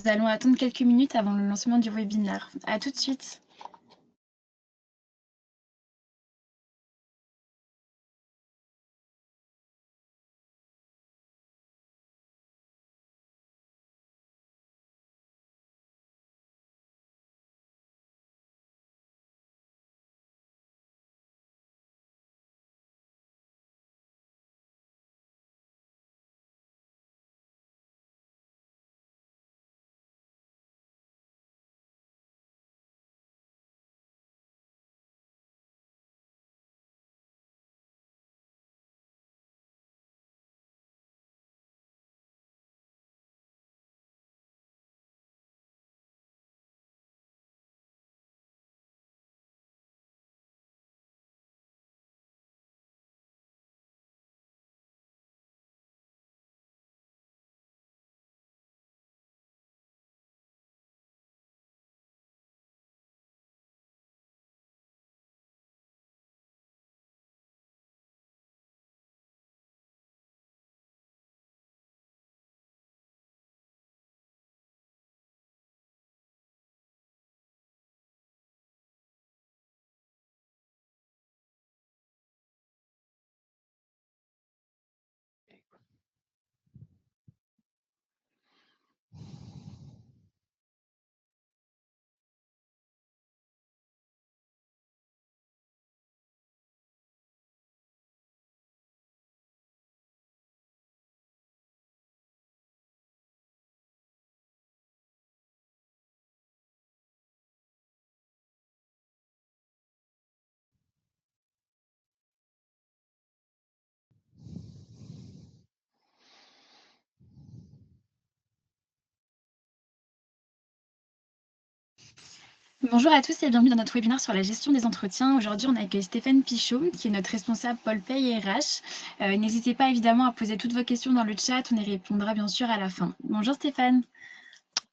allons attendre quelques minutes avant le lancement du webinaire. À tout de suite. Bonjour à tous et bienvenue dans notre webinaire sur la gestion des entretiens. Aujourd'hui, on accueille Stéphane Pichot, qui est notre responsable Pôle Paye et RH. N'hésitez pas évidemment à poser toutes vos questions dans le chat, on y répondra bien sûr à la fin. Bonjour Stéphane.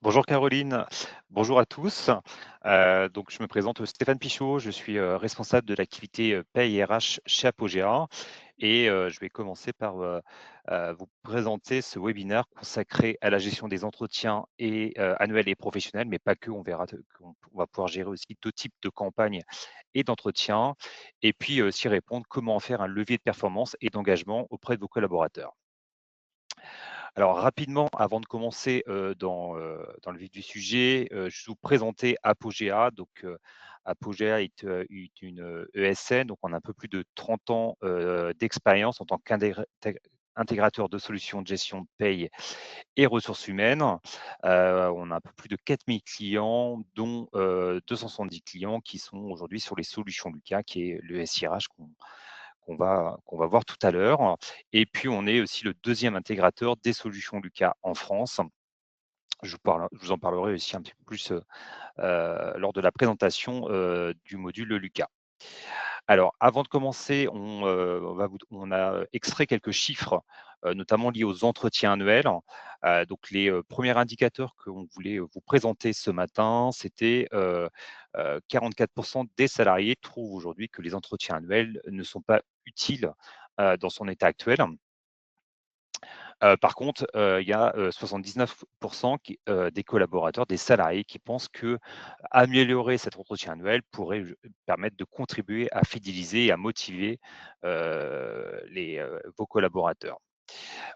Bonjour Caroline, bonjour à tous. Donc je me présente Stéphane Pichot, je suis responsable de l'activité Paye et RH chez Apogea et je vais commencer par vous présenter ce webinaire consacré à la gestion des entretiens annuels et professionnels, mais pas que, on verra qu'on va pouvoir gérer aussi deux types de campagnes et d'entretiens et puis aussi répondre comment en faire un levier de performance et d'engagement auprès de vos collaborateurs. Alors rapidement, avant de commencer dans le vif du sujet, je vais vous présenter Apogea. Donc Apogea est une ESN, donc on a un peu plus de 30 ans d'expérience en tant qu'intégrateur de solutions de gestion de paye et ressources humaines. On a un peu plus de 4000 clients, dont 270 clients qui sont aujourd'hui sur les solutions Lucas, qui est le SIRH qu'on va voir tout à l'heure. Et puis, on est aussi le deuxième intégrateur des solutions Lucas en France. Je vous en parlerai aussi un petit peu plus lors de la présentation du module Lucas. Alors, avant de commencer, on a extrait quelques chiffres, notamment liés aux entretiens annuels. Donc, les premiers indicateurs qu'on voulait vous présenter ce matin, c'était 44% des salariés trouvent aujourd'hui que les entretiens annuels ne sont pas utiles dans son état actuel. Par contre, il y a 79% des collaborateurs, des salariés qui pensent que améliorer cet entretien annuel pourrait permettre de contribuer à fidéliser et à motiver vos collaborateurs.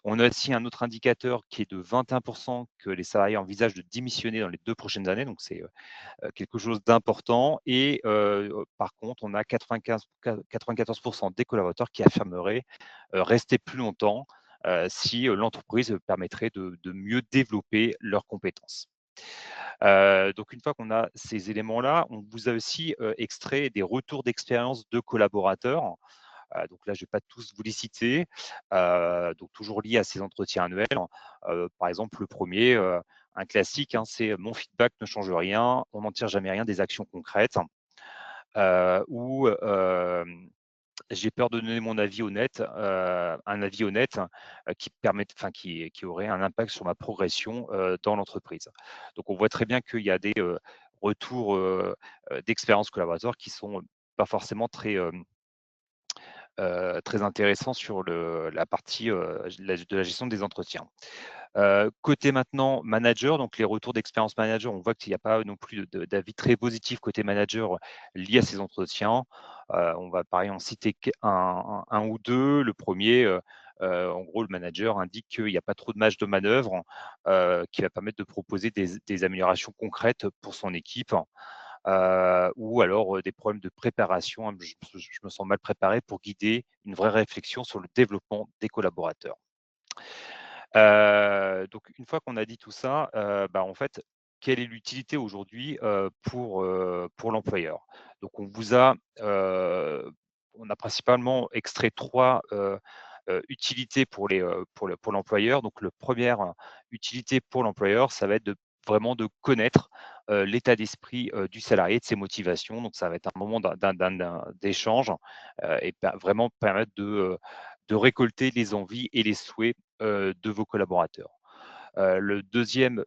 On a aussi un autre indicateur qui est de 21% que les salariés envisagent de démissionner dans les 2 prochaines années, donc c'est quelque chose d'important. Et par contre, on a 94% des collaborateurs qui affirmeraient rester plus longtemps si l'entreprise permettrait de mieux développer leurs compétences. Donc, une fois qu'on a ces éléments-là, on vous a aussi extrait des retours d'expérience de collaborateurs. Donc là, je ne vais pas tous vous les citer. Donc, toujours liés à ces entretiens annuels. Par exemple, le premier, un classique, hein, c'est mon feedback ne change rien, on n'en tire jamais rien des actions concrètes. Ou j'ai peur de donner mon avis honnête, un avis honnête qui aurait un impact sur ma progression dans l'entreprise. Donc, on voit très bien qu'il y a des retours d'expérience collaborateurs qui sont pas forcément très très intéressant sur la partie de la gestion des entretiens. Côté maintenant manager, donc les retours d'expérience manager, on voit qu'il n'y a pas non plus d'avis très positif côté manager lié à ces entretiens. On va pareil en citer un ou deux. Le premier, en gros, le manager indique qu'il n'y a pas trop de marge de manœuvre, qui va permettre de proposer des améliorations concrètes pour son équipe. Ou alors des problèmes de préparation. Je me sens mal préparé pour guider une vraie réflexion sur le développement des collaborateurs. Donc une fois qu'on a dit tout ça, en fait, quelle est l'utilité aujourd'hui, pour l'employeur? Donc on a principalement extrait 3 utilités pour l'employeur. Donc le première utilité pour l'employeur, ça va être vraiment de connaître, l'état d'esprit, du salarié, de ses motivations. Donc ça va être un moment d'échange, et vraiment permettre de récolter les envies et les souhaits de vos collaborateurs. Le deuxième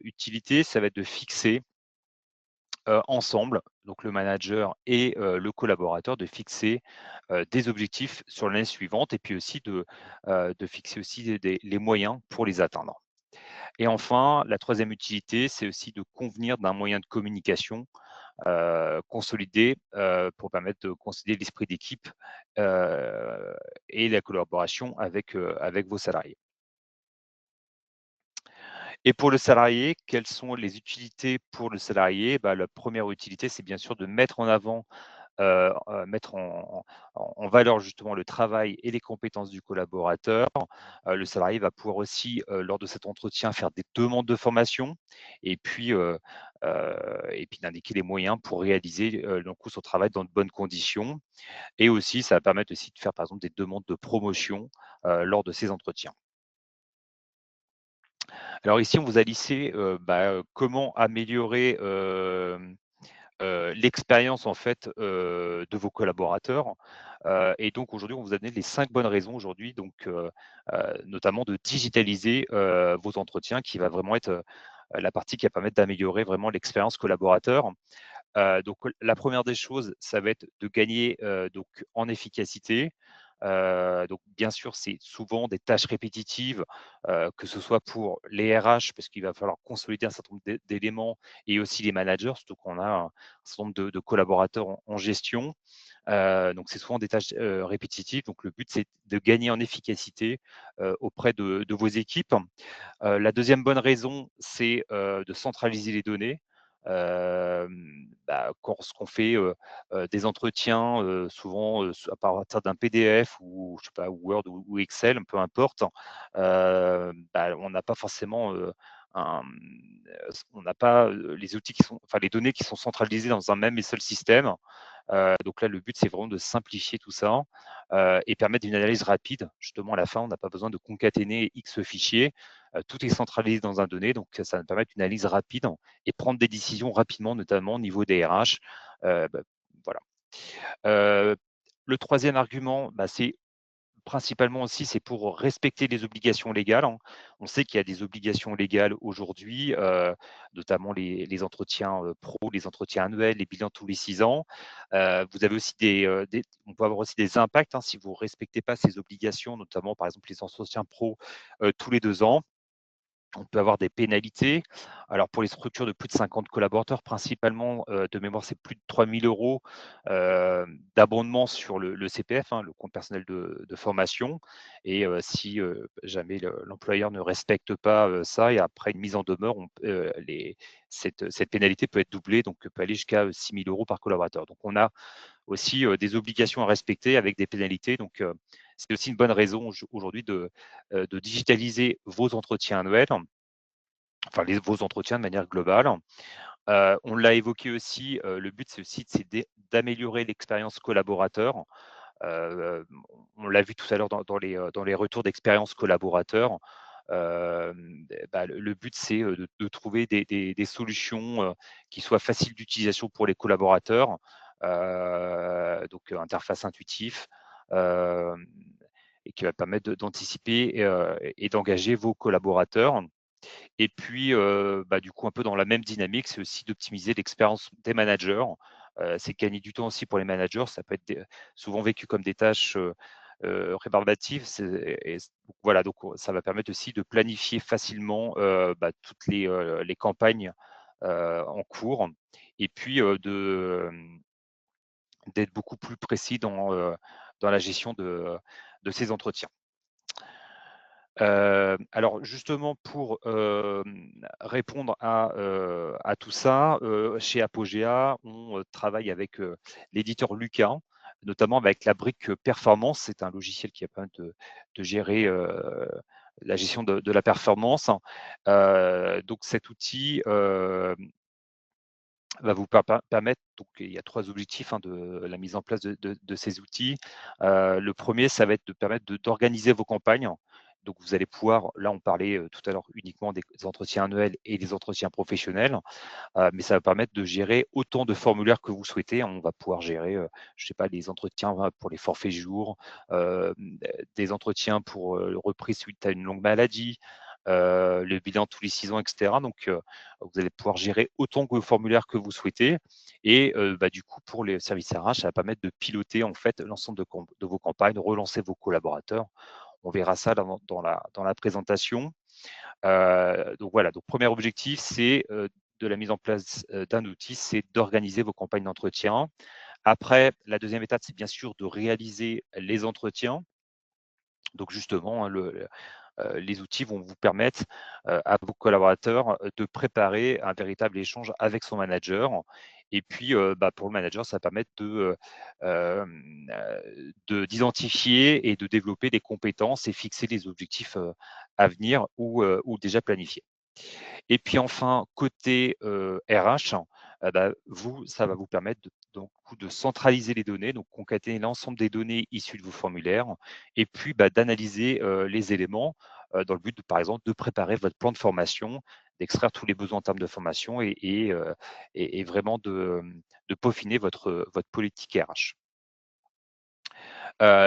utilité, ça va être de fixer ensemble, donc le manager et le collaborateur, de fixer des objectifs sur l'année suivante et puis aussi de fixer aussi les moyens pour les atteindre. Et enfin, la troisième utilité, c'est aussi de convenir d'un moyen de communication consolidé pour permettre de consolider l'esprit d'équipe et la collaboration avec vos salariés. Et pour le salarié, quelles sont les utilités pour le salarié? La première utilité, c'est bien sûr de mettre en avant, mettre en valeur justement le travail et les compétences du collaborateur. Le salarié va pouvoir aussi, lors de cet entretien, faire des demandes de formation et puis, d'indiquer les moyens pour réaliser, donc son travail dans de bonnes conditions. Et aussi, ça va permettre aussi de faire, par exemple, des demandes de promotion, lors de ces entretiens. Alors ici, on vous a listé, comment améliorer, l'expérience en fait, de vos collaborateurs. Et donc aujourd'hui, on vous a donné les 5 bonnes raisons aujourd'hui, donc notamment de digitaliser, vos entretiens qui va vraiment être, la partie qui va permettre d'améliorer vraiment l'expérience collaborateur. Donc la première des choses, ça va être de gagner, donc en efficacité. Donc bien sûr, c'est souvent des tâches répétitives, que ce soit pour les RH parce qu'il va falloir consolider un certain nombre d'éléments et aussi les managers, surtout qu'on a un certain nombre de collaborateurs en gestion. Donc c'est souvent des tâches, répétitives. Donc le but, c'est de gagner en efficacité, auprès de vos équipes. La deuxième bonne raison, c'est, de centraliser les données. Lorsqu'on fait, des entretiens, souvent, à partir d'un PDF ou je sais pas, Word ou Excel, peu importe, on n'a pas forcément, on n'a pas, les outils qui sont enfin les données qui sont centralisées dans un même et seul système. Donc là, le but, c'est vraiment de simplifier tout ça, et permettre une analyse rapide. Justement, à la fin, on n'a pas besoin de concaténer X fichiers. Tout est centralisé dans un donné, donc ça va permettre une analyse rapide et prendre des décisions rapidement, notamment au niveau des RH. Voilà. Heu, le troisième argument, c'est principalement aussi, c'est pour respecter les obligations légales, hein. On sait qu'il y a des obligations légales aujourd'hui, notamment les entretiens, pro, les entretiens annuels, les bilans tous les 6 ans. Vous avez aussi on peut avoir aussi des impacts, hein, si vous ne respectez pas ces obligations, notamment par exemple les entretiens pro, tous les 2 ans. On peut avoir des pénalités. Alors pour les structures de plus de 50 collaborateurs, principalement, de mémoire, c'est plus de 3 000 € d'abondement sur le CPF, hein, le compte personnel de formation. Et si jamais l'employeur ne respecte pas ça, et après une mise en demeure, cette pénalité peut être doublée, donc peut aller jusqu'à 6 000 € par collaborateur. Donc on a aussi des obligations à respecter avec des pénalités. Donc c'est aussi une bonne raison aujourd'hui de digitaliser vos entretiens annuels, enfin vos entretiens de manière globale. On l'a évoqué aussi, le but c'est aussi d'améliorer l'expérience collaborateur. Euh, on l'a vu tout à l'heure dans les retours d'expérience collaborateurs. Le but c'est de trouver des solutions qui soient faciles d'utilisation pour les collaborateurs, donc interface intuitive, euh, et qui va permettre d'anticiper et d'engager vos collaborateurs. Et puis, du coup, un peu dans la même dynamique, c'est aussi d'optimiser l'expérience des managers, c'est gagner du temps aussi pour les managers. Ça peut être souvent vécu comme des tâches rébarbatives. Donc voilà, donc ça va permettre aussi de planifier facilement toutes les campagnes en cours, et puis d'être beaucoup plus précis dans la gestion de ces entretiens. Alors justement pour répondre à tout ça, chez Apogea, on travaille avec l'éditeur Lucas, notamment avec la brique performance. C'est un logiciel qui permet de gérer la gestion de la performance. Donc cet outil va vous permettre, donc il y a 3 objectifs, de la mise en place de ces outils. Le premier, ça va être de permettre d'organiser vos campagnes. Donc vous allez pouvoir, là on parlait tout à l'heure uniquement des entretiens annuels et des entretiens professionnels, mais ça va permettre de gérer autant de formulaires que vous souhaitez. On va pouvoir gérer, je sais pas, les entretiens pour les forfaits jours, des entretiens pour reprise suite à une longue maladie, le bilan tous les 6 ans, etc. Donc, vous allez pouvoir gérer autant de formulaires que vous souhaitez. Et du coup, pour les services RH, ça va permettre de piloter en fait l'ensemble de vos campagnes, de relancer vos collaborateurs. On verra ça dans la présentation. Donc voilà, donc premier objectif, c'est de la mise en place d'un outil, c'est d'organiser vos campagnes d'entretien. Après, la deuxième étape, c'est bien sûr de réaliser les entretiens. Donc justement, les outils vont vous permettre à vos collaborateurs de préparer un véritable échange avec son manager. Et puis, pour le manager, ça va permettre d'identifier et de développer des compétences et fixer des objectifs à venir ou déjà planifiés. Et puis enfin, côté RH, ça va vous permettre de centraliser les données, donc concaténer l'ensemble des données issues de vos formulaires, et puis d'analyser les éléments dans le but, par exemple, de préparer votre plan de formation, d'extraire tous les besoins en termes de formation et vraiment de peaufiner votre politique RH.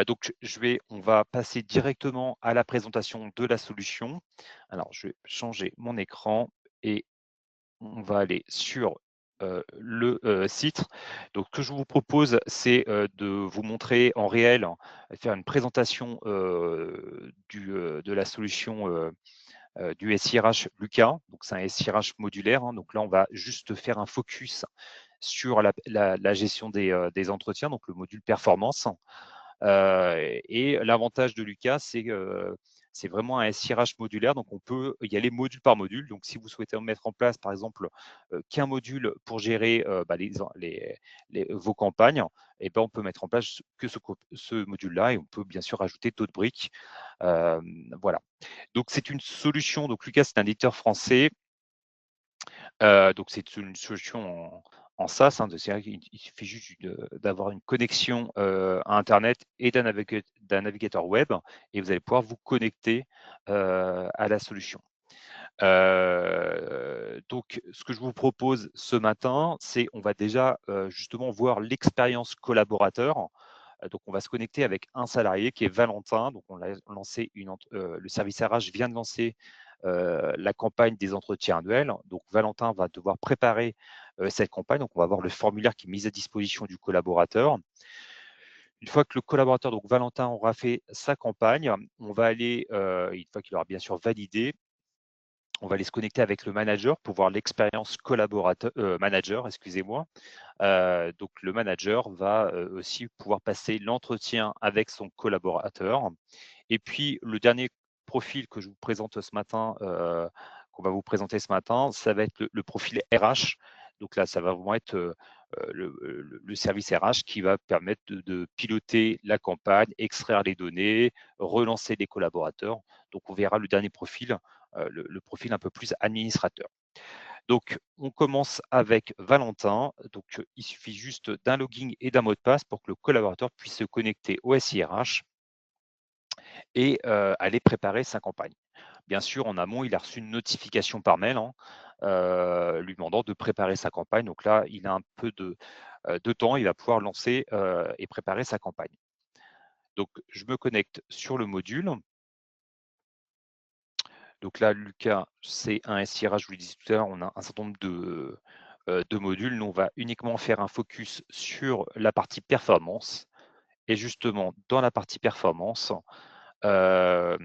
Donc, on va passer directement à la présentation de la solution. Alors, je vais changer mon écran et on va aller sur le site. Donc, ce que je vous propose, c'est de vous montrer en réel, faire une présentation de la solution du SIRH Lucas. Donc, c'est un SIRH modulaire. Donc là, on va juste faire un focus sur la gestion des entretiens, donc le module performance. Et l'avantage de Lucas, c'est vraiment un SIRH modulaire, donc on peut y aller module par module. Donc si vous souhaitez mettre en place, par exemple, qu'un module pour gérer vos campagnes, et ben, on peut mettre en place que ce module-là, et on peut bien sûr ajouter d'autres briques. Voilà. Donc c'est une solution, donc Lucas, c'est un éditeur français. Donc c'est une solution en SaaS, c'est vrai qu'il suffit juste d'avoir une connexion à internet et d'un navigateur web, et vous allez pouvoir vous connecter à la solution. Donc ce que je vous propose ce matin, c'est on va déjà justement voir l'expérience collaborateur. Donc on va se connecter avec un salarié qui est Valentin. Donc on a lancé le service RH vient de lancer la campagne des entretiens annuels. Donc Valentin va devoir préparer cette campagne. Donc on va avoir le formulaire qui est mis à disposition du collaborateur. Une fois que le collaborateur, donc Valentin, aura fait sa campagne, on va aller, une fois qu'il aura bien sûr validé, on va aller se connecter avec le manager pour voir l'expérience manager, excusez-moi. Donc le manager va aussi pouvoir passer l'entretien avec son collaborateur. Et puis le dernier profil que je vous présente ce matin, qu'on va vous présenter ce matin, ça va être le profil RH. Donc là, ça va vraiment être le service RH qui va permettre de piloter la campagne, extraire les données, relancer les collaborateurs. Donc on verra le dernier profil, le profil un peu plus administrateur. Donc, on commence avec Valentin. Donc, il suffit juste d'un login et d'un mot de passe pour que le collaborateur puisse se connecter au SIRH et aller préparer sa campagne. Bien sûr, en amont, il a reçu une notification par mail lui demandant de préparer sa campagne. Donc là, il a un peu de temps, il va pouvoir lancer et préparer sa campagne. Donc, je me connecte sur le module. Donc là, Lucas, c'est un SIRH, je vous l'ai dit tout à l'heure, on a un certain nombre de modules. Nous, on va uniquement faire un focus sur la partie performance. Et justement, dans la partie performance, euh,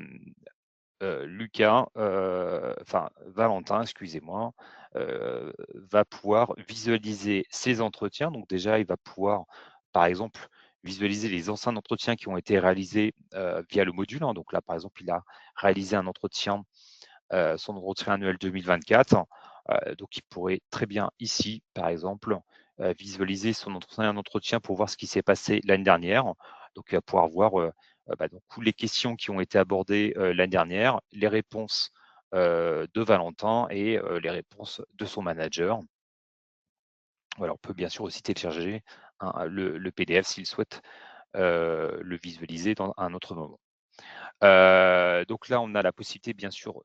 Valentin, excusez-moi, va pouvoir visualiser ses entretiens. Donc déjà, il va pouvoir, par exemple, visualiser les anciens entretiens qui ont été réalisés via le module. Donc là, par exemple, il a réalisé un entretien, son entretien annuel 2024. Donc, il pourrait très bien ici, par exemple, visualiser son entretien pour voir ce qui s'est passé l'année dernière. Donc, il va pouvoir voir donc, les questions qui ont été abordées l'année dernière, les réponses de Valentin et les réponses de son manager. Voilà, on peut bien sûr aussi télécharger le PDF s'il souhaite le visualiser dans un autre moment. Donc là, on a la possibilité, bien sûr,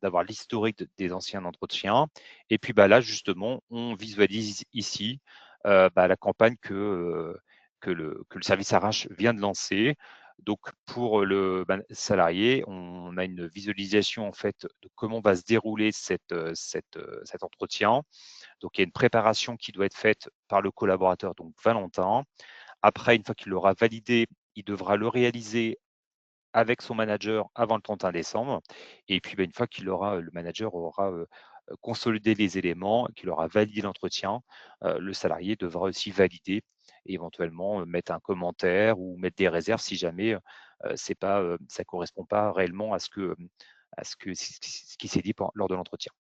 d'avoir l'historique des anciens entretiens. Et puis là, justement, on visualise ici la campagne que le service RH vient de lancer. Donc, pour le salarié, on a une visualisation en fait de comment va se dérouler cet entretien. Donc, il y a une préparation qui doit être faite par le collaborateur, donc Valentin. Après, une fois qu'il l'aura validé, il devra le réaliser avec son manager avant le 31 décembre. Et puis, une fois le manager aura consolidé les éléments, qu'il aura validé l'entretien, le salarié devra aussi valider et éventuellement mettre un commentaire ou mettre des réserves si jamais ça ne correspond pas réellement à ce qui s'est dit lors de l'entretien.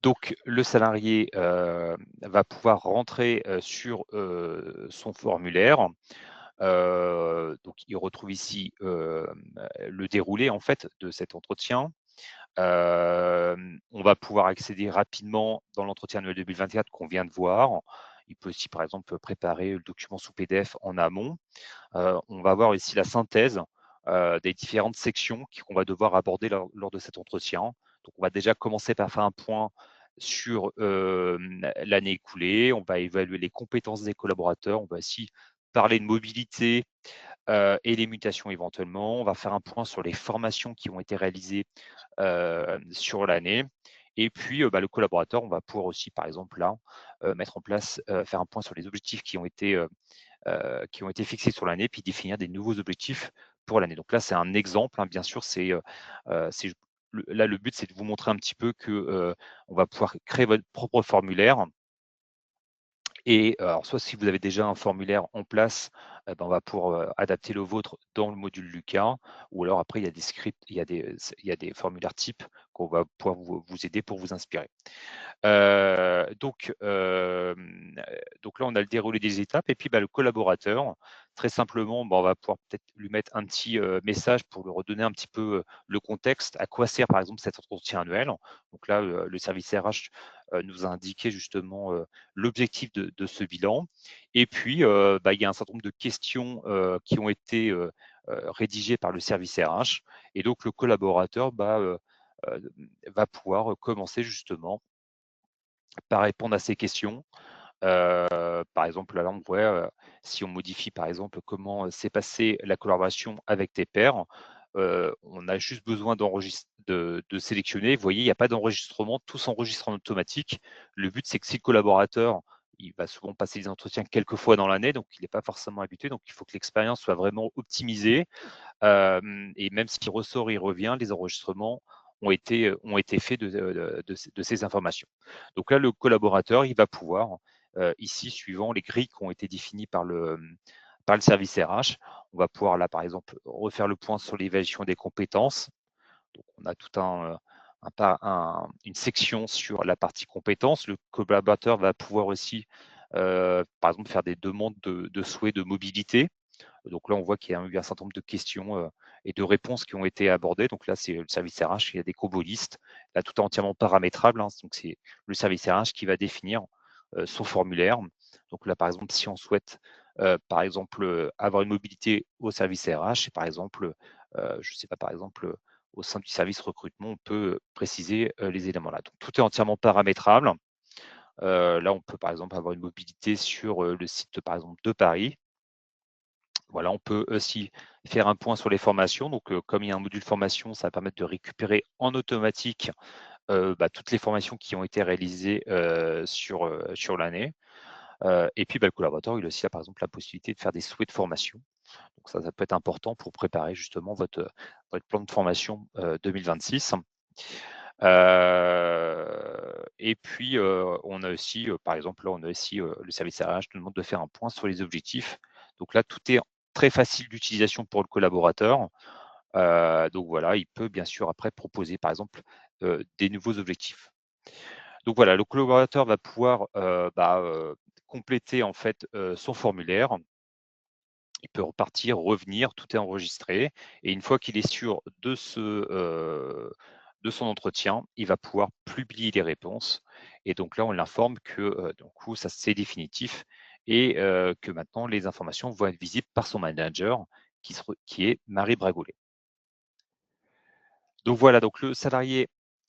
Donc, le salarié va pouvoir rentrer sur son formulaire. Donc, il retrouve ici le déroulé en fait de cet entretien. On va pouvoir accéder rapidement dans l'entretien annuel 2024 qu'on vient de voir. Il peut aussi, par exemple, préparer le document sous PDF en amont. On va voir ici la synthèse des différentes sections qu'on va devoir aborder lors de cet entretien. Donc, on va déjà commencer par faire un point sur l'année écoulée. On va évaluer les compétences des collaborateurs. On va aussi parler de mobilité et les mutations éventuellement. On va faire un point sur les formations qui ont été réalisées sur l'année. Et puis, le collaborateur, on va pouvoir aussi, par exemple, là, mettre en place, faire un point sur les objectifs qui ont été fixés sur l'année, puis définir des nouveaux objectifs pour l'année. Donc là, c'est un exemple, hein, bien sûr, là, le but, c'est de vous montrer un petit peu que on va pouvoir créer votre propre formulaire. Et alors, soit si vous avez déjà un formulaire en place, on va pouvoir adapter le vôtre dans le module Lucas, ou alors après, il y a des scripts, il y a des formulaires types qu'on va pouvoir vous aider pour vous inspirer. Donc là, on a le déroulé des étapes et puis le collaborateur, très simplement, on va pouvoir peut-être lui mettre un petit message pour lui redonner un petit peu le contexte, à quoi sert par exemple cet entretien annuel. Donc là, le service RH nous a indiqué justement l'objectif de ce bilan. Et puis, il y a un certain nombre de questions qui ont été rédigées par le service RH. Et donc, le collaborateur va pouvoir commencer justement par répondre à ces questions. Par exemple, là, on voit si on modifie, par exemple, comment s'est passée la collaboration avec tes pairs, on a juste besoin de sélectionner. Vous voyez, il n'y a pas d'enregistrement, tout s'enregistre en automatique. Le but, c'est que si le collaborateur, il va souvent passer des entretiens quelques fois dans l'année, donc il n'est pas forcément habitué, donc il faut que l'expérience soit vraiment optimisée. Et même s'il ressort, il revient, les enregistrements ont été faits de ces informations. Donc là, le collaborateur, il va pouvoir, ici, suivant les grilles qui ont été définies par le service RH, on va pouvoir là, par exemple, refaire le point sur l'évaluation des compétences. Donc, on a tout une section sur la partie compétences. Le collaborateur va pouvoir aussi, par exemple, faire des demandes de souhait de mobilité. Donc là, on voit qu'il y a eu un certain nombre de questions et de réponses qui ont été abordées. Donc là, c'est le service RH, il y a des combo-listes. Là, tout est entièrement paramétrable, hein. Donc c'est le service RH qui va définir son formulaire. Donc là, par exemple, si on souhaite, par exemple, avoir une mobilité au service RH, et par exemple, je ne sais pas, par exemple, au sein du service recrutement, on peut préciser les éléments là. Donc tout est entièrement paramétrable. Là, on peut par exemple avoir une mobilité sur le site, par exemple, de Paris. Voilà, on peut aussi faire un point sur les formations. Donc, comme il y a un module formation, ça va permettre de récupérer en automatique toutes les formations qui ont été réalisées sur l'année. Et puis, le collaborateur, il a aussi, par exemple, la possibilité de faire des souhaits de formation. Donc ça peut être important pour préparer justement votre plan de formation 2026. Et puis, on a aussi, par exemple, là, on a aussi le service RH nous demande de faire un point sur les objectifs. Donc là, tout est très facile d'utilisation pour le collaborateur. Donc voilà, il peut bien sûr après proposer, par exemple, des nouveaux objectifs. Donc voilà, le collaborateur va pouvoir compléter en fait son formulaire. Il peut repartir, revenir, tout est enregistré. Et une fois qu'il est sûr de son entretien, il va pouvoir publier les réponses. Et donc là, on l'informe que du coup, ça c'est définitif et que maintenant les informations vont être visibles par son manager qui est Marie Bragoulet. Donc voilà, donc le salarié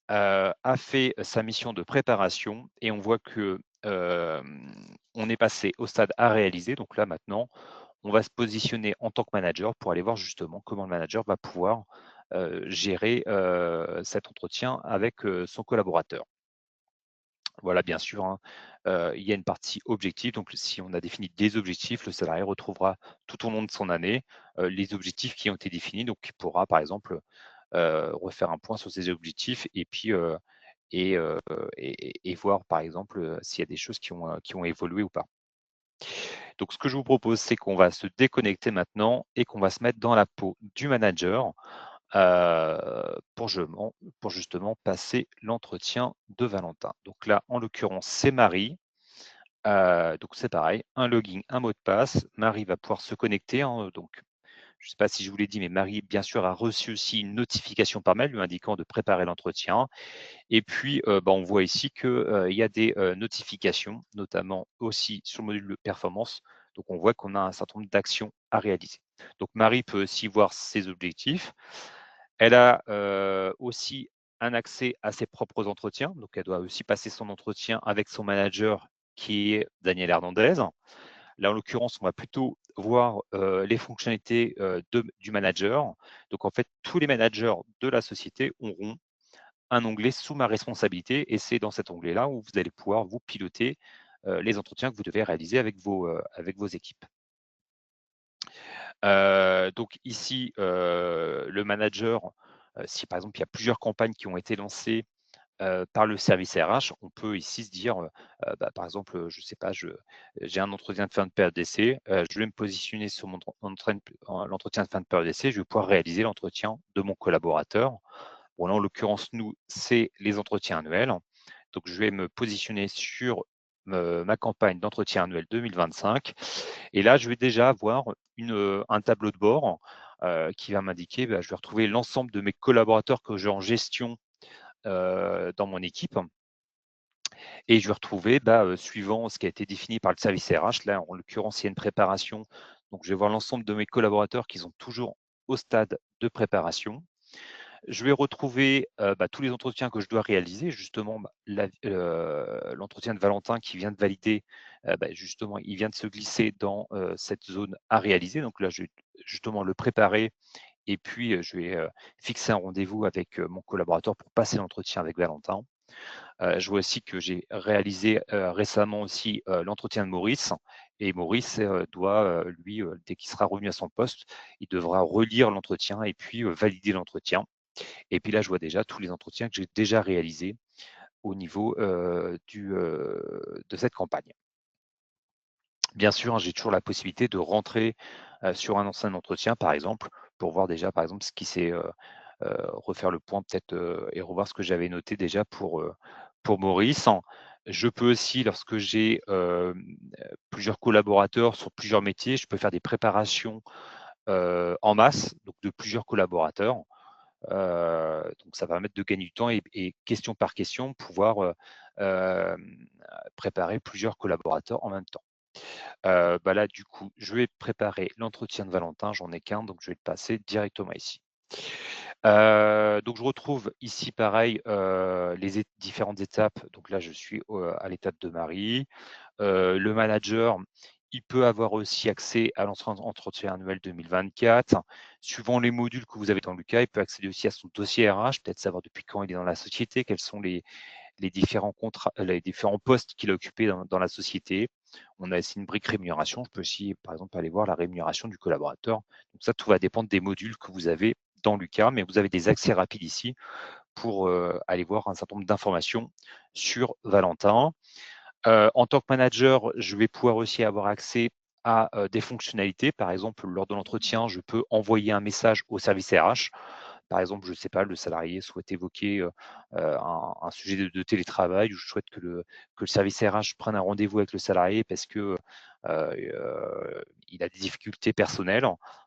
a fait sa mission de préparation et on voit que on est passé au stade à réaliser. Donc là maintenant, on va se positionner en tant que manager pour aller voir justement comment le manager va pouvoir gérer cet entretien avec son collaborateur. Voilà, bien sûr, hein, il y a une partie objective. Donc, si on a défini des objectifs, le salarié retrouvera tout au long de son année les objectifs qui ont été définis. Donc, il pourra, par exemple, refaire un point sur ses objectifs et puis et voir, par exemple, s'il y a des choses qui ont évolué ou pas. Donc, ce que je vous propose, c'est qu'on va se déconnecter maintenant et qu'on va se mettre dans la peau du manager pour justement passer l'entretien de Valentin. Donc là, en l'occurrence, c'est Marie. Donc c'est pareil, un login, un mot de passe. Marie va pouvoir se connecter, hein, donc je ne sais pas si je vous l'ai dit, mais Marie, bien sûr, a reçu aussi une notification par mail lui indiquant de préparer l'entretien. Et puis, on voit ici qu'il y a des notifications, notamment aussi sur le module de performance. Donc, on voit qu'on a un certain nombre d'actions à réaliser. Donc, Marie peut aussi voir ses objectifs. Elle a aussi un accès à ses propres entretiens. Donc, elle doit aussi passer son entretien avec son manager qui est Daniel Hernandez. Là, en l'occurrence, on va plutôt voir les fonctionnalités du manager. Donc, en fait, tous les managers de la société auront un onglet sous ma responsabilité et c'est dans cet onglet-là où vous allez pouvoir vous piloter les entretiens que vous devez réaliser avec vos équipes. Donc ici, le manager, si par exemple il y a plusieurs campagnes qui ont été lancées par le service RH, on peut ici se dire, par exemple, je ne sais pas, j'ai un entretien de fin de période d'essai, je vais me positionner sur l'entretien de fin de période d'essai, je vais pouvoir réaliser l'entretien de mon collaborateur. Bon, là, en l'occurrence, nous, c'est les entretiens annuels. Donc, je vais me positionner sur ma campagne d'entretien annuel 2025. Et là, je vais déjà avoir un tableau de bord qui va m'indiquer, je vais retrouver l'ensemble de mes collaborateurs que j'ai en gestion dans mon équipe. Et je vais retrouver, suivant ce qui a été défini par le service RH, là, en l'occurrence, il y a une préparation. Donc, je vais voir l'ensemble de mes collaborateurs qui sont toujours au stade de préparation. Je vais retrouver tous les entretiens que je dois réaliser. Justement, l'entretien de Valentin qui vient de valider, justement, il vient de se glisser dans cette zone à réaliser. Donc là, je vais justement le préparer et puis je vais fixer un rendez-vous avec mon collaborateur pour passer l'entretien avec Valentin. Je vois aussi que j'ai réalisé récemment aussi l'entretien de Maurice. Et Maurice doit, lui, dès qu'il sera revenu à son poste, il devra relire l'entretien et puis valider l'entretien. Et puis là, je vois déjà tous les entretiens que j'ai déjà réalisés au niveau de cette campagne. Bien sûr, hein, j'ai toujours la possibilité de rentrer sur un ancien entretien, par exemple, pour voir déjà, par exemple, ce qui s'est refaire le point peut-être et revoir ce que j'avais noté déjà pour Maurice. Je peux aussi, lorsque j'ai plusieurs collaborateurs sur plusieurs métiers, je peux faire des préparations en masse, donc de plusieurs collaborateurs. Donc ça va permettre de gagner du temps et question par question, pouvoir préparer plusieurs collaborateurs en même temps. Là, du coup, je vais préparer l'entretien de Valentin, j'en ai qu'un, donc je vais le passer directement ici. Donc je retrouve ici pareil les différentes étapes. Donc là, je suis à l'étape de Marie. Le manager, il peut avoir aussi accès à l'entretien annuel 2024. Suivant les modules que vous avez dans le cas, il peut accéder aussi à son dossier RH, peut-être savoir depuis quand il est dans la société, quels sont les différents contrats, les différents postes qu'il a occupés dans la société. On a aussi une brique rémunération. Je peux aussi, par exemple, aller voir la rémunération du collaborateur. Donc ça, tout va dépendre des modules que vous avez dans Lucas, mais vous avez des accès rapides ici pour aller voir un certain nombre d'informations sur Valentin. En tant que manager, je vais pouvoir aussi avoir accès à des fonctionnalités. Par exemple, lors de l'entretien, je peux envoyer un message au service RH. Par exemple, je ne sais pas, le salarié souhaite évoquer un sujet de télétravail, ou je souhaite que le service RH prenne un rendez-vous avec le salarié parce que il a des difficultés personnelles.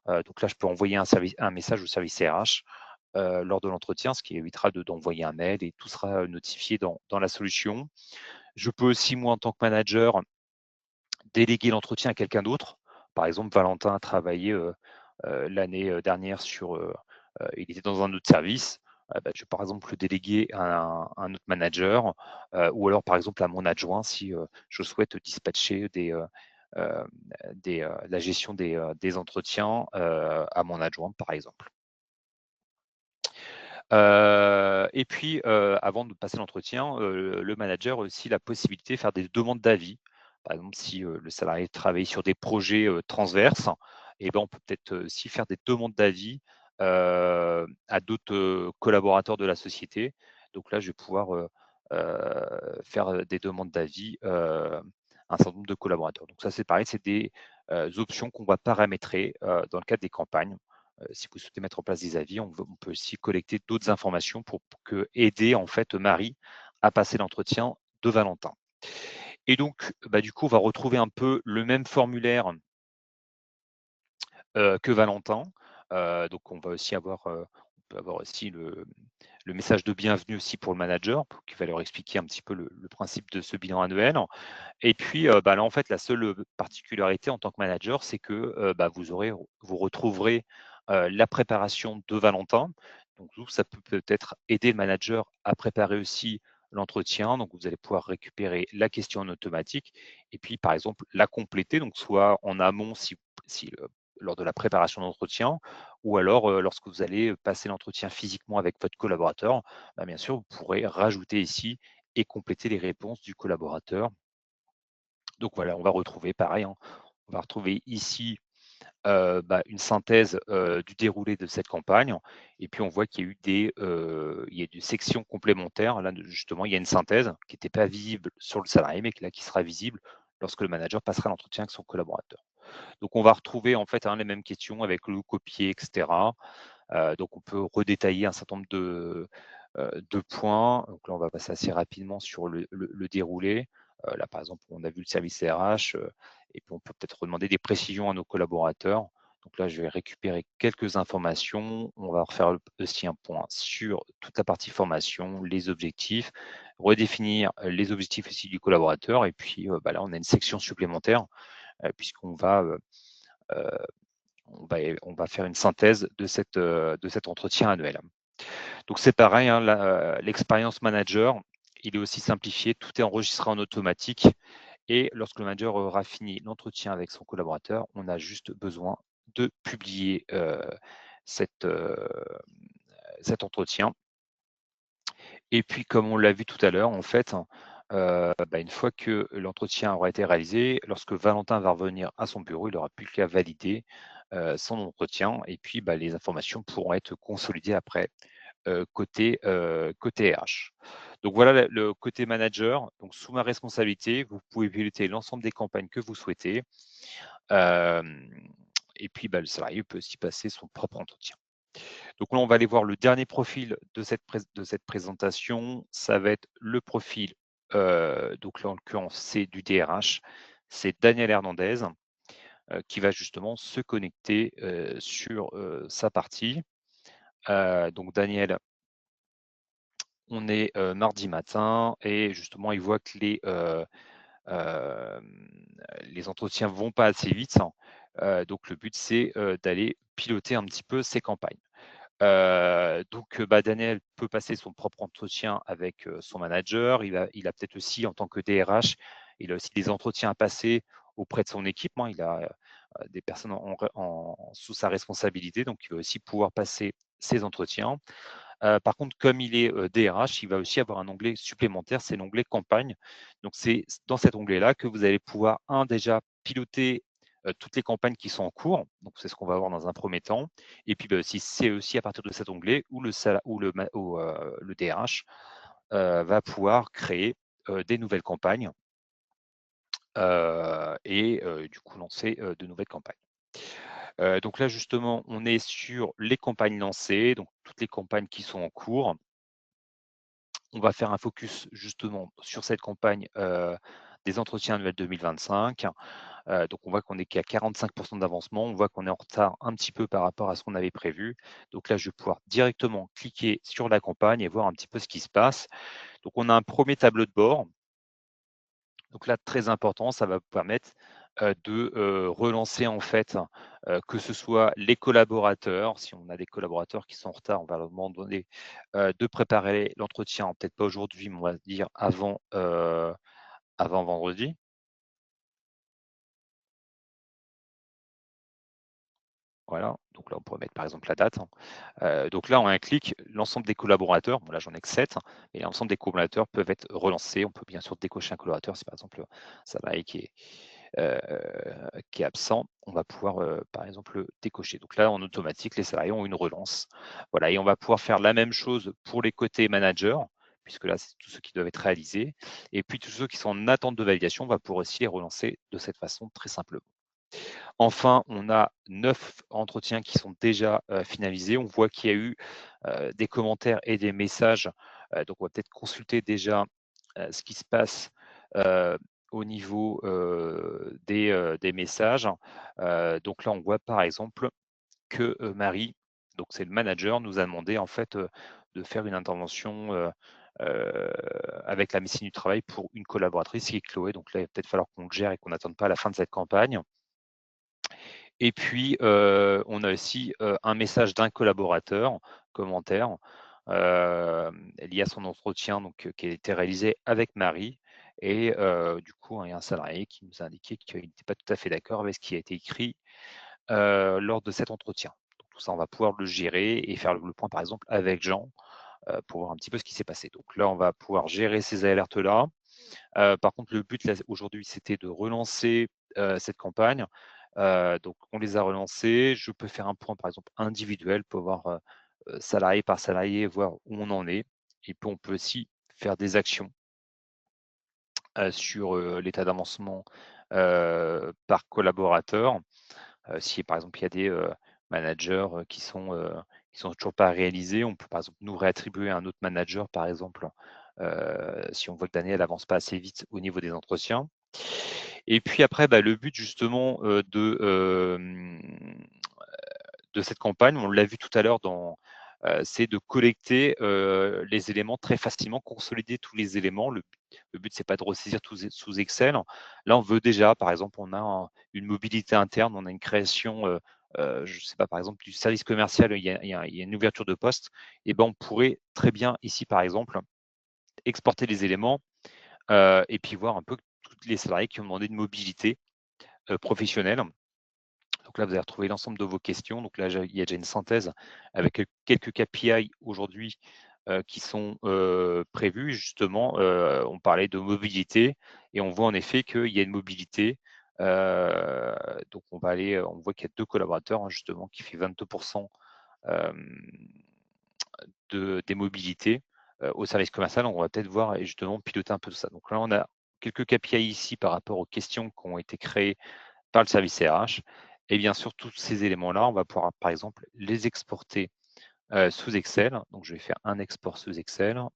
Donc là, je peux envoyer un message au service RH lors de l'entretien, ce qui évitera d'envoyer un mail, et tout sera notifié dans la solution. Je peux aussi, moi, en tant que manager, déléguer l'entretien à quelqu'un d'autre. Par exemple, Valentin a travaillé l'année dernière il était dans un autre service. Bah, je vais par exemple le déléguer à un autre manager, ou alors par exemple à mon adjoint si je souhaite dispatcher euh, la gestion des entretiens à mon adjoint, par exemple. Et puis, avant de passer l'entretien, le manager a aussi la possibilité de faire des demandes d'avis. Par exemple, si le salarié travaille sur des projets transverses, et ben, on peut peut-être aussi faire des demandes d'avis à d'autres collaborateurs de la société. Donc là, je vais pouvoir faire des demandes d'avis à un certain nombre de collaborateurs. Donc ça, c'est pareil, c'est des options qu'on va paramétrer dans le cadre des campagnes. Si vous souhaitez mettre en place des avis, on peut aussi collecter d'autres informations pour aider en fait Marie à passer l'entretien de Valentin. Et donc, bah, du coup, on va retrouver un peu le même formulaire que Valentin. Donc, on va aussi avoir, on peut avoir aussi le message de bienvenue aussi pour le manager, qui va leur expliquer un petit peu le principe de ce bilan annuel. Et puis, bah, là, en fait, la seule particularité en tant que manager, c'est que bah, vous retrouverez la préparation de Valentin. Donc, ça peut peut-être aider le manager à préparer aussi l'entretien. Donc, vous allez pouvoir récupérer la question en automatique et puis, par exemple, la compléter. Donc, soit en amont lors de la préparation d'entretien, ou alors lorsque vous allez passer l'entretien physiquement avec votre collaborateur, bah, bien sûr, vous pourrez rajouter ici et compléter les réponses du collaborateur. Donc voilà, on va retrouver pareil, hein, on va retrouver ici bah, une synthèse du déroulé de cette campagne. Et puis on voit qu'il y a eu il y a des sections complémentaires. Là, justement, il y a une synthèse qui n'était pas visible sur le salarié, mais qui sera visible lorsque le manager passera l'entretien avec son collaborateur. Donc on va retrouver en fait les mêmes questions avec le copier, etc. Donc on peut redétailler un certain nombre de points. Donc là, on va passer assez rapidement sur le déroulé. Là, par exemple, on a vu le service RH, et puis on peut peut-être demander des précisions à nos collaborateurs. Donc là, je vais récupérer quelques informations. On va refaire aussi un point sur toute la partie formation, les objectifs, redéfinir les objectifs aussi du collaborateur. Et puis bah là, on a une section supplémentaire puisqu'on euh, on va faire une synthèse de cet entretien annuel. Donc c'est pareil, hein, l'expérience manager, il est aussi simplifié, tout est enregistré en automatique. Et lorsque le manager aura fini l'entretien avec son collaborateur, on a juste besoin de publier cet entretien. Et puis, comme on l'a vu tout à l'heure, en fait, bah, une fois que l'entretien aura été réalisé, lorsque Valentin va revenir à son bureau, il n'aura plus qu'à valider son entretien, et puis bah, les informations pourront être consolidées après côté RH. Donc voilà le côté manager. Donc sous ma responsabilité, vous pouvez piloter l'ensemble des campagnes que vous souhaitez. Et puis bah, le salarié peut aussi passer son propre entretien. Donc là, on va aller voir le dernier profil de cette présentation. Ça va être le profil, donc là, en l'occurrence, c'est du DRH. C'est Daniel Hernandez qui va justement se connecter sur sa partie. Donc Daniel, on est mardi matin et justement, il voit que les entretiens vont pas assez vite. Donc le but, c'est d'aller piloter un petit peu ces campagnes. Donc, bah, Daniel peut passer son propre entretien avec son manager. Il a peut-être aussi, en tant que DRH, il a aussi des entretiens à passer auprès de son équipe, hein. Il a des personnes sous sa responsabilité, donc il va aussi pouvoir passer ses entretiens. Par contre, comme il est DRH, il va aussi avoir un onglet supplémentaire, c'est l'onglet campagne. Donc, c'est dans cet onglet-là que vous allez pouvoir, déjà piloter toutes les campagnes qui sont en cours. Donc, c'est ce qu'on va voir dans un premier temps. Et puis, c'est aussi à partir de cet onglet où le DRH va pouvoir créer des nouvelles campagnes et du coup lancer de nouvelles campagnes. Donc là, justement, on est sur les campagnes lancées, donc toutes les campagnes qui sont en cours. On va faire un focus justement sur cette campagne des entretiens annuels 2025. Donc on voit qu'on est qu'à 45% d'avancement, on voit qu'on est en retard un petit peu par rapport à ce qu'on avait prévu. Donc là, je vais pouvoir directement cliquer sur la campagne et voir un petit peu ce qui se passe. Donc on a un premier tableau de bord. Donc là, très important, ça va vous permettre de relancer en fait, que ce soit les collaborateurs. Si on a des collaborateurs qui sont en retard, on va leur demander de préparer l'entretien, peut-être pas aujourd'hui, mais on va dire avant vendredi. Voilà, donc là, on pourrait mettre par exemple la date, hein. Donc là, en un clic, l'ensemble des collaborateurs, bon là j'en ai que 7, et l'ensemble des collaborateurs peuvent être relancés. On peut bien sûr décocher un collaborateur si par exemple un salarié heu, qui est absent, on va pouvoir, par exemple, le décocher. Donc là, en automatique, les salariés ont une relance. Voilà, et on va pouvoir faire la même chose pour les côtés managers, puisque là, c'est tous ceux qui doivent être réalisés. Et puis tous ceux qui sont en attente de validation, on va pouvoir aussi les relancer de cette façon très simplement. Enfin, on a 9 entretiens qui sont déjà finalisés. On voit qu'il y a eu des commentaires et des messages. Donc, on va peut-être consulter déjà ce qui se passe euh, au niveau des messages. Donc là, on voit par exemple que Marie, donc c'est le manager, nous a demandé en fait de faire une intervention avec la médecine du travail pour une collaboratrice qui est Chloé. Donc là, il va peut-être falloir qu'on le gère et qu'on n'attende pas la fin de cette campagne. Et puis, on a aussi un message d'un collaborateur, commentaire, lié à son entretien donc, qui a été réalisé avec Marie. Et du coup, il y a un salarié qui nous a indiqué qu'il n'était pas tout à fait d'accord avec ce qui a été écrit lors de cet entretien. Donc, tout ça, on va pouvoir le gérer et faire le point, par exemple, avec Jean pour voir un petit peu ce qui s'est passé. Donc là, on va pouvoir gérer ces alertes-là. Par contre, le but là, aujourd'hui, c'était de relancer cette campagne. Donc, on les a relancés. Je peux faire un point, par exemple, individuel pour voir salarié par salarié, voir où on en est. Et puis, on peut aussi faire des actions sur l'état d'avancement par collaborateur. Si, par exemple, il y a des managers qui sont toujours pas réalisés, on peut, par exemple, nous réattribuer un autre manager, par exemple, si on voit que Daniel avance pas assez vite au niveau des entretiens. Et puis après, le but justement de cette campagne, on l'a vu tout à l'heure c'est de collecter les éléments très facilement, consolider tous les éléments. Le but, c'est pas de ressaisir sous Excel. Là, on veut déjà, par exemple, on a une mobilité interne, on a une création, je ne sais pas, par exemple, du service commercial, il y a une ouverture de poste. Et ben, on pourrait très bien ici, par exemple, exporter les éléments et puis voir un peu tous les salariés qui ont demandé une mobilité professionnelle. Donc là, vous allez retrouver l'ensemble de vos questions. Donc là, il y a déjà une synthèse avec quelques KPI aujourd'hui qui sont prévus. Justement, on parlait de mobilité et on voit en effet qu'il y a une mobilité. Donc on voit qu'il y a 2 collaborateurs justement qui fait 22% des mobilités au service commercial. On va peut-être voir et justement piloter un peu tout ça. Donc là, on a quelques KPI ici par rapport aux questions qui ont été créées par le service RH. Et bien sûr, tous ces éléments-là, on va pouvoir, par exemple, les exporter sous Excel. Donc, je vais faire un export sous Excel. OK.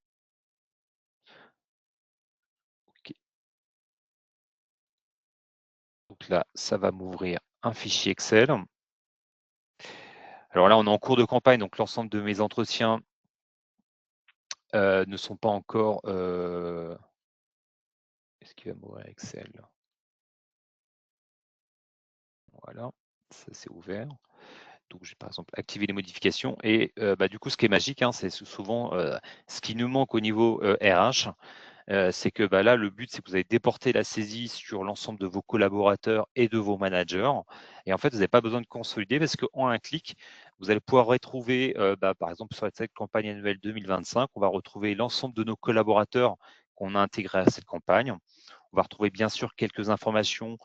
Donc là, ça va m'ouvrir un fichier Excel. Alors là, on est en cours de campagne, donc l'ensemble de mes entretiens ne sont pas encore. Est-ce qu'il va m'ouvrir Excel? Voilà, ça c'est ouvert. Donc, j'ai par exemple activé les modifications. Et du coup, ce qui est magique, hein, c'est souvent ce qui nous manque au niveau RH. c'est que là, le but, c'est que vous allez déporter la saisie sur l'ensemble de vos collaborateurs et de vos managers. Et en fait, vous n'avez pas besoin de consolider parce qu'en un clic, vous allez pouvoir retrouver, par exemple, sur cette campagne annuelle 2025, on va retrouver l'ensemble de nos collaborateurs qu'on a intégrés à cette campagne. On va retrouver bien sûr quelques informations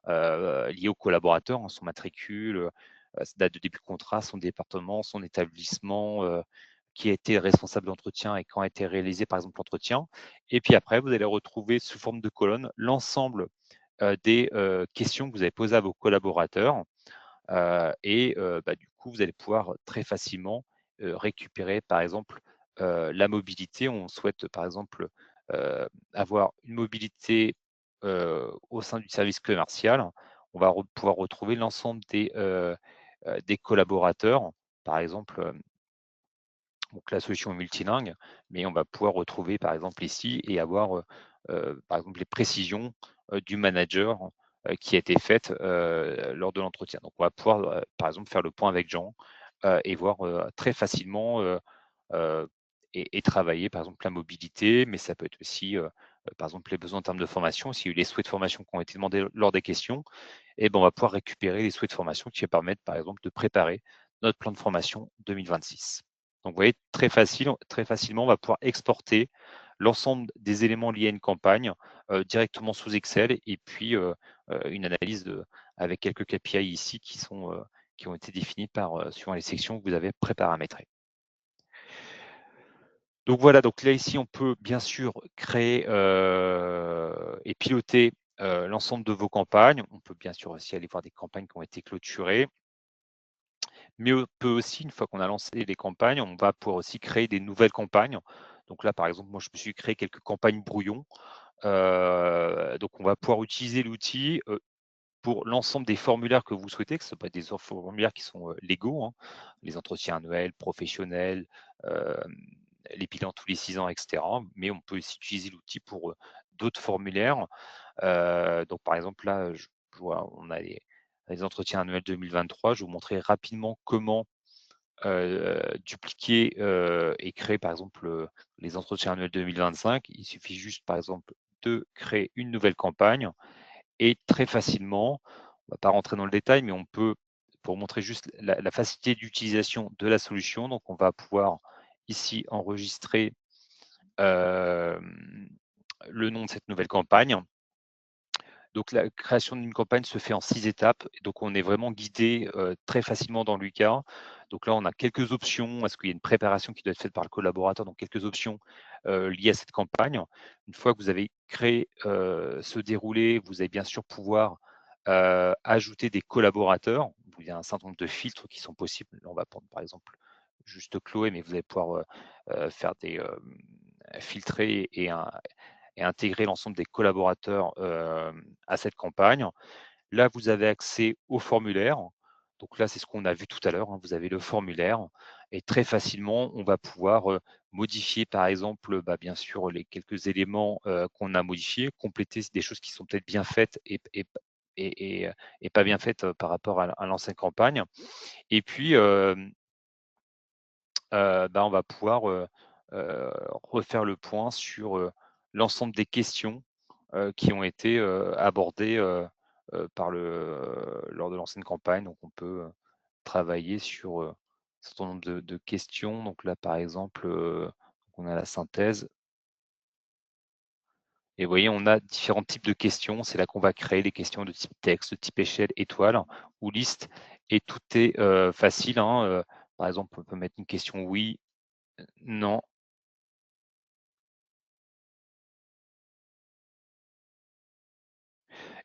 liées au collaborateur, son matricule, sa date de début de contrat, son département, son établissement, qui a été responsable d'entretien et quand a été réalisé par exemple l'entretien. Et puis après, vous allez retrouver sous forme de colonne l'ensemble des questions que vous avez posées à vos collaborateurs. Du coup, vous allez pouvoir très facilement récupérer, par exemple, la mobilité. On souhaite, par exemple, avoir une mobilité au sein du service commercial. On va pouvoir retrouver l'ensemble des collaborateurs. Par exemple, donc la solution est multilingue, mais on va pouvoir retrouver, par exemple, ici et avoir, par exemple, les précisions du manager qui a été faite lors de l'entretien. Donc, on va pouvoir, par exemple, faire le point avec Jean et voir très facilement et travailler, par exemple, la mobilité, mais ça peut être aussi, par exemple, les besoins en termes de formation. S'il y a eu les souhaits de formation qui ont été demandés lors des questions, et ben, on va pouvoir récupérer les souhaits de formation qui permettent, par exemple, de préparer notre plan de formation 2026. Donc, vous voyez, très facilement, on va pouvoir exporter l'ensemble des éléments liés à une campagne directement sous Excel et puis une analyse avec quelques KPI ici qui ont été définis suivant les sections que vous avez préparamétrées. Donc voilà, donc là ici, on peut bien sûr créer et piloter l'ensemble de vos campagnes. On peut bien sûr aussi aller voir des campagnes qui ont été clôturées. Mais on peut aussi, une fois qu'on a lancé les campagnes, on va pouvoir aussi créer des nouvelles campagnes. Donc là, par exemple, moi, je me suis créé quelques campagnes brouillons. Donc, on va pouvoir utiliser l'outil pour l'ensemble des formulaires que vous souhaitez, que ce ne soit pas des formulaires qui sont légaux, hein, les entretiens annuels, professionnels, les bilans tous les 6 ans, etc. Mais on peut aussi utiliser l'outil pour d'autres formulaires. Donc, par exemple, là, je vois, on a les entretiens annuels 2023. Je vais vous montrer rapidement comment dupliquer et créer, par exemple, les entretiens annuels 2025. Il suffit juste, par exemple, de créer une nouvelle campagne et très facilement, on ne va pas rentrer dans le détail, mais on peut, pour montrer juste la facilité d'utilisation de la solution, donc on va pouvoir ici enregistrer le nom de cette nouvelle campagne. Donc la création d'une campagne se fait en 6 étapes. Donc on est vraiment guidé très facilement dans Lucas. Donc là, on a quelques options. Est-ce qu'il y a une préparation qui doit être faite par le collaborateur? Donc quelques options liées à cette campagne. Une fois que vous avez créé ce déroulé, vous allez bien sûr pouvoir ajouter des collaborateurs. Il y a un certain nombre de filtres qui sont possibles. Là, on va prendre par exemple juste Chloé, mais vous allez pouvoir faire des filtrer et intégrer l'ensemble des collaborateurs à cette campagne. Là, vous avez accès au formulaire. Donc là, c'est ce qu'on a vu tout à l'heure. Vous avez le formulaire et très facilement, on va pouvoir modifier, par exemple, bien sûr, les quelques éléments qu'on a modifiés, compléter des choses qui sont peut-être bien faites et pas bien faites par rapport à l'ancienne campagne. Et puis, on va pouvoir refaire le point sur l'ensemble des questions qui ont été abordées lors de l'ancienne campagne. Donc, on peut travailler sur un certain nombre de questions. Donc là, par exemple, on a la synthèse. Et vous voyez, on a différents types de questions. C'est là qu'on va créer les questions de type texte, de type échelle, étoile ou liste. Et tout est facile, hein. Par exemple, on peut mettre une question oui, non.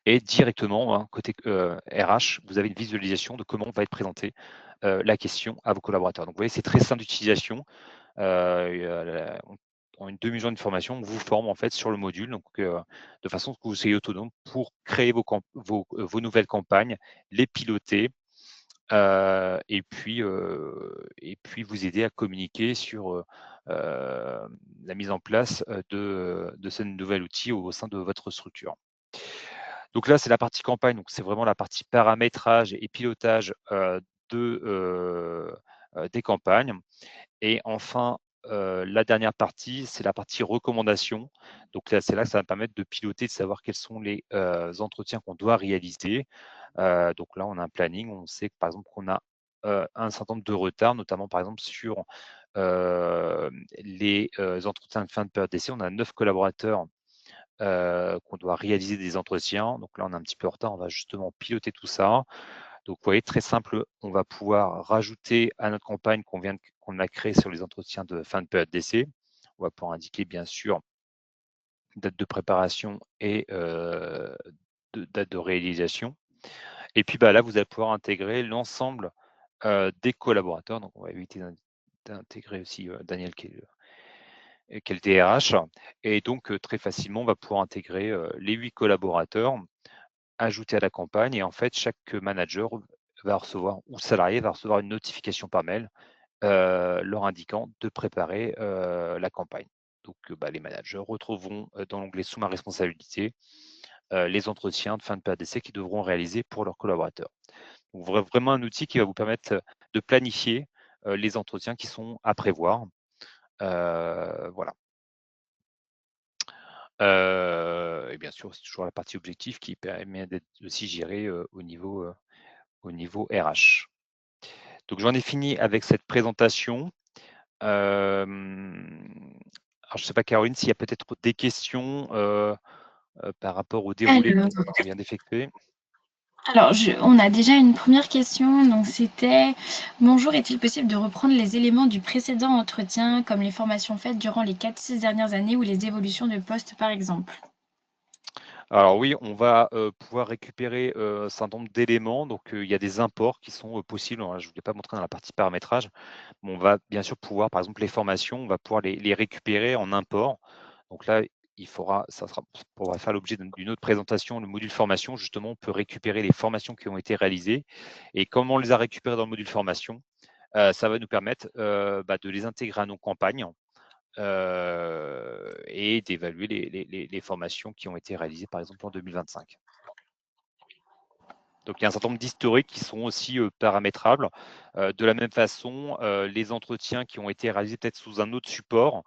Et directement, hein, côté RH, vous avez une visualisation de comment va être présentée la question à vos collaborateurs. Donc, vous voyez, c'est très simple d'utilisation. En une demi-journée de formation, on vous forme en fait sur le module, donc de façon que vous soyez autonome pour créer vos nouvelles campagnes, les piloter et puis vous aider à communiquer sur la mise en place de ce nouvel outil au sein de votre structure. Donc là, c'est la partie campagne, donc c'est vraiment la partie paramétrage et pilotage des campagnes. Et enfin, la dernière partie, c'est la partie recommandation. Donc là, c'est là que ça va permettre de piloter, de savoir quels sont les entretiens qu'on doit réaliser. Donc là, on a un planning, on sait que, par exemple qu'on a un certain nombre de retards, notamment par exemple sur les entretiens de fin de période d'essai. On a 9 collaborateurs qu'on doit réaliser des entretiens. Donc là, on est un petit peu en retard, on va justement piloter tout ça. Donc, vous voyez, très simple, on va pouvoir rajouter à notre campagne qu'on a créée sur les entretiens de fin de période d'essai. On va pouvoir indiquer, bien sûr, date de préparation et date de réalisation. Et puis, là, vous allez pouvoir intégrer l'ensemble des collaborateurs. Donc, on va éviter d'intégrer aussi Daniel qui est le DRH. Et donc, très facilement, on va pouvoir intégrer les 8 collaborateurs ajoutés à la campagne. Et en fait, chaque manager va recevoir, ou salarié va recevoir une notification par mail leur indiquant de préparer la campagne. Donc, les managers retrouveront dans l'onglet sous ma responsabilité les entretiens de fin de période d'essai qu'ils devront réaliser pour leurs collaborateurs. Donc, vraiment un outil qui va vous permettre de planifier les entretiens qui sont à prévoir. Voilà. Et bien sûr, c'est toujours la partie objectif qui permet d'être aussi géré au niveau RH. Donc j'en ai fini avec cette présentation. Alors je ne sais pas, Caroline, s'il y a peut-être des questions par rapport au déroulé Alors, qu'on vient d'effectuer. on a déjà une première question. Donc, c'était: bonjour, est-il possible de reprendre les éléments du précédent entretien, comme les formations faites durant les 4-6 dernières années ou les évolutions de poste, par exemple? Alors oui, on va pouvoir récupérer un certain nombre d'éléments. Donc il y a des imports qui sont possibles. Alors, je ne vous l'ai pas montré dans la partie paramétrage, mais on va bien sûr pouvoir, par exemple, les formations, on va pouvoir les récupérer en import. Donc là, ça pourra faire l'objet d'une autre présentation, le module formation. Justement, on peut récupérer les formations qui ont été réalisées. Et comment on les a récupérées dans le module formation, ça va nous permettre de les intégrer à nos campagnes et d'évaluer les formations qui ont été réalisées, par exemple, en 2025. Donc, il y a un certain nombre d'historiques qui sont aussi paramétrables. De la même façon, les entretiens qui ont été réalisés peut-être sous un autre support,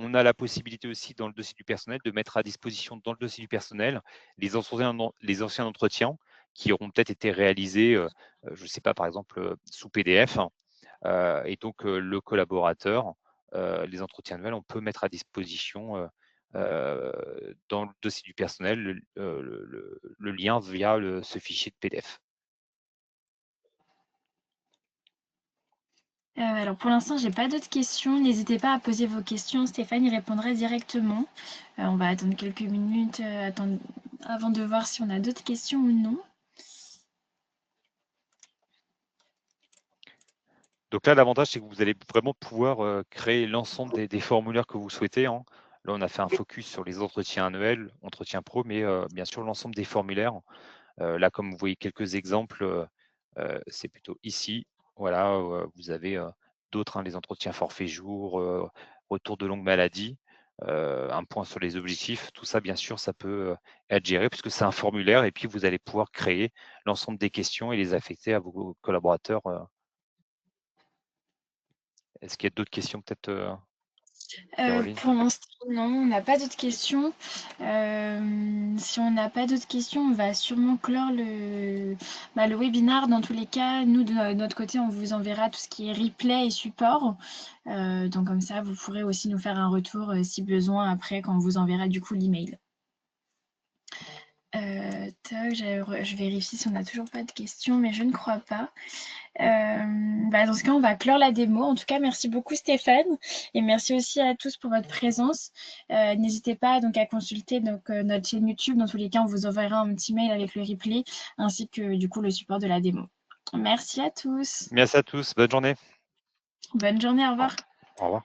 on a la possibilité aussi dans le dossier du personnel de mettre à disposition dans le dossier du personnel les anciens entretiens qui auront peut-être été réalisés, je ne sais pas, par exemple, sous PDF. Et donc, le collaborateur, les entretiens annuels, on peut mettre à disposition dans le dossier du personnel le lien via ce fichier de PDF. Alors pour l'instant, j'ai pas d'autres questions. N'hésitez pas à poser vos questions. Stéphane y répondra directement. On va attendre quelques minutes avant de voir si on a d'autres questions ou non. Donc là, l'avantage, c'est que vous allez vraiment pouvoir créer l'ensemble des formulaires que vous souhaitez, hein. Là, on a fait un focus sur les entretiens annuels, entretiens pro, mais bien sûr, l'ensemble des formulaires. Là, comme vous voyez quelques exemples, c'est plutôt ici. Voilà, vous avez d'autres, hein, les entretiens forfait jour, retour de longue maladie, un point sur les objectifs. Tout ça, bien sûr, ça peut être géré puisque c'est un formulaire et puis vous allez pouvoir créer l'ensemble des questions et les affecter à vos collaborateurs. Est-ce qu'il y a d'autres questions peut-être, Caroline? Pour l'instant, non, on n'a pas d'autres questions. Si on n'a pas d'autres questions, on va sûrement clore le webinar. Dans tous les cas, nous, de notre côté, on vous enverra tout ce qui est replay et support. Donc comme ça, vous pourrez aussi nous faire un retour si besoin après quand on vous enverra du coup l'email. Je vérifie si on n'a toujours pas de questions, mais je ne crois pas. Dans ce cas, on va clore la démo. En tout cas, merci beaucoup Stéphane et merci aussi à tous pour votre présence. N'hésitez pas donc à consulter notre chaîne YouTube. Dans tous les cas, on vous enverra un petit mail avec le replay ainsi que du coup le support de la démo. Merci à tous. Merci à tous, bonne journée. Bonne journée, au revoir. Au revoir.